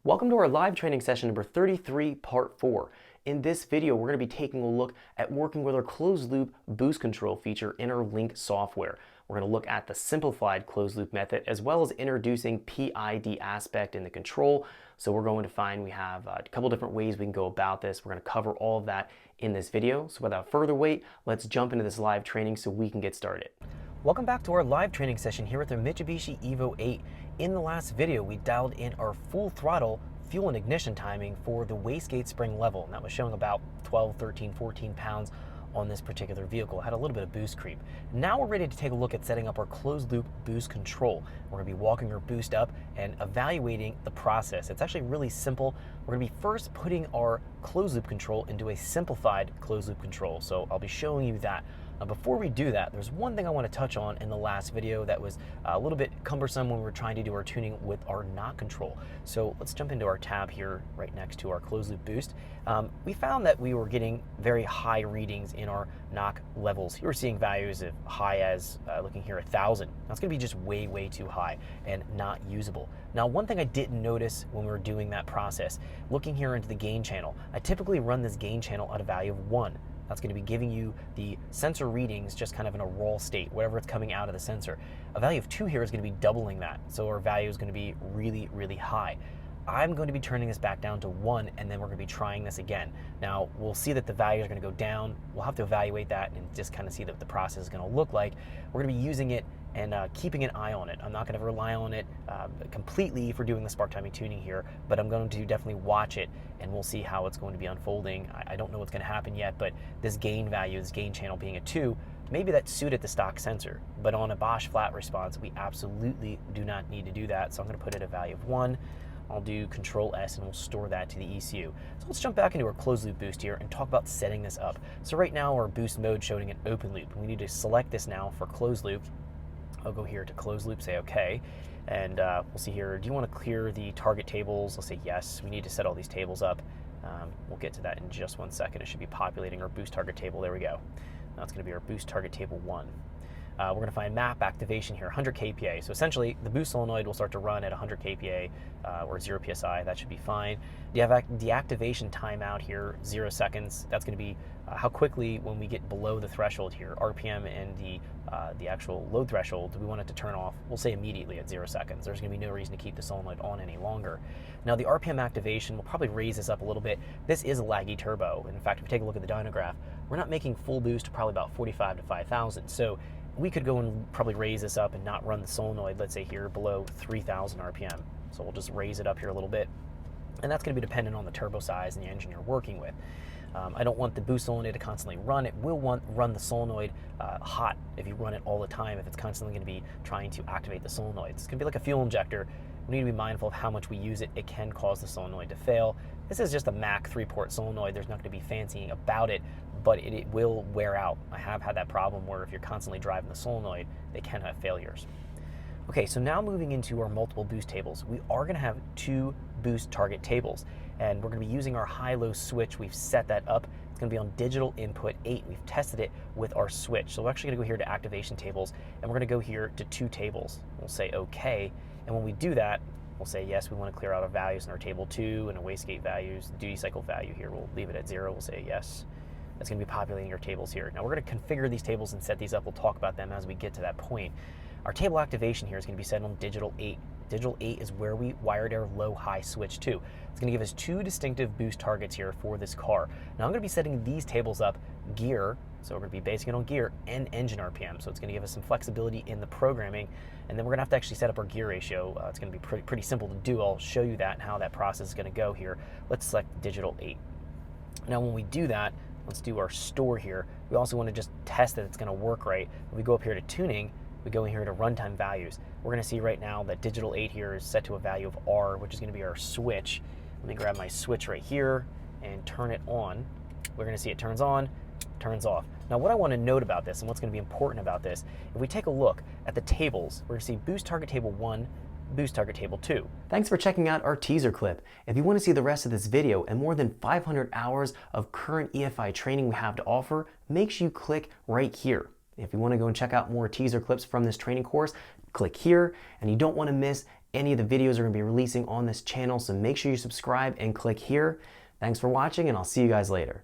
Welcome to our live training session number 33, part 4. In this video, we're going to be taking a look at working with our closed loop boost control feature in our Link software. We're going to look at the simplified closed loop method as well as introducing PID aspect in the control. So we're going to find we have a couple different ways we can go about this. We're going to cover all of that in this video. So without further wait, let's jump into this live training so we can get started. Welcome back to our live training session here at the Mitsubishi Evo 8. In the last video, we dialed in our full throttle fuel and ignition timing for the wastegate spring level, and that was showing about 12, 13, 14 pounds on this particular vehicle. It had a little bit of boost creep. Now we're ready to take a look at setting up our closed loop boost control. We're going to be walking our boost up and evaluating the process. It's actually really simple. We're going to be first putting our closed loop control into a simplified closed loop control. So I'll be showing you that. Before we do that, there's one thing I want to touch on in the last video that was a little bit cumbersome when we were trying to do our tuning with our knock control. So let's jump into our tab here right next to our closed loop boost. We found that we were getting very high readings in our knock levels. You were seeing values as high as, looking here, 1,000. That's going to be just way, way too high and not usable. Now, one thing I didn't notice when we were doing that process, looking here into the gain channel, I typically run this gain channel at a value of 1. That's going to be giving you the sensor readings just kind of in a raw state, whatever it's coming out of the sensor. A value of 2 here is going to be doubling that, so our value is going to be really, really high. I'm going to be turning this back down to 1, and then we're going to be trying this again. Now, we'll see that the values are going to go down. We'll have to evaluate that and just kind of see what the process is going to look like. We're going to be using it and keeping an eye on it. I'm not going to rely on it completely for doing the spark timing tuning here, but I'm going to definitely watch it, and we'll see how it's going to be unfolding. I don't know what's going to happen yet, but this gain value, this gain channel being a 2, maybe that's suited the stock sensor, but on a Bosch flat response, we absolutely do not need to do that. So I'm going to put it at a value of 1. I'll do Control S and we'll store that to the ECU. So let's jump back into our closed loop boost here and talk about setting this up. So right now our boost mode showing an open loop. We need to select this now for closed loop. I'll go here to closed loop, say OK, and we'll see here, do you want to clear the target tables? Let's say yes. We need to set all these tables up. We'll get to that in just 1 second. It should be populating our boost target table. There we go. Now it's going to be our boost target table 1. We're going to find map activation here, 100 kPa. So essentially, the boost solenoid will start to run at 100 kPa or 0 psi. That should be fine. You have deactivation timeout here, 0 seconds. That's going to be how quickly, when we get below the threshold here, RPM and the actual load threshold, do we want it to turn off? We'll say immediately at 0 seconds. There's going to be no reason to keep the solenoid on any longer. Now, the RPM activation will probably raise this up a little bit. This is a laggy turbo. In fact, if you take a look at the dyno, we're not making full boost to probably about 45 to 5,000. So we could go and probably raise this up and not run the solenoid, let's say here, below 3,000 RPM. So we'll just raise it up here a little bit. And that's going to be dependent on the turbo size and the engine you're working with. I don't want the boost solenoid to constantly run. It will run the solenoid hot if you run it all the time, if it's constantly going to be trying to activate the solenoid. It's going to be like a fuel injector. We need to be mindful of how much we use it. It can cause the solenoid to fail. This is just a Mac 3-port solenoid. There's not going to be fancying about it, but it will wear out. I have had that problem where if you're constantly driving the solenoid, they can have failures. Okay, so now moving into our multiple boost tables, we are going to have 2 boost target tables, and we're going to be using our high-low switch. We've set that up. It's going to be on digital input 8. We've tested it with our switch. So we're actually going to go here to activation tables, and we're going to go here to 2 tables. We'll say OK, and when we do that, we'll say yes, we want to clear out our values in our table 2 and our wastegate values, duty cycle value here. We'll leave it at 0. We'll say yes. That's going to be populating your tables here. Now we're going to configure these tables and set these up. We'll talk about them as we get to that point. Our table activation here is going to be set on digital 8. Digital 8 is where we wired our low-high switch to. It's going to give us 2 distinctive boost targets here for this car. Now I'm going to be setting these tables up gear, so we're going to be basing it on gear and engine RPM. So it's going to give us some flexibility in the programming, and then we're going to have to actually set up our gear ratio. It's going to be pretty simple to do. I'll show you that and how that process is going to go here. Let's select digital 8. Now when we do that, let's do our store here. We also want to just test that it's going to work right. When we go up here to tuning, we go in here to runtime values. We're going to see right now that digital 8 here is set to a value of R, which is going to be our switch. Let me grab my switch right here and turn it on. We're going to see it turns on, turns off. Now what I want to note about this and what's going to be important about this, if we take a look at the tables, we're going to see boost target table 1, boost target table 2. Thanks for checking out our teaser clip. If you want to see the rest of this video and more than 500 hours of current EFI training we have to offer, make sure you click right here. If you want to go and check out more teaser clips from this training course, click here, and you don't want to miss any of the videos we're going to be releasing on this channel, so make sure you subscribe and click here. Thanks for watching, and I'll see you guys later.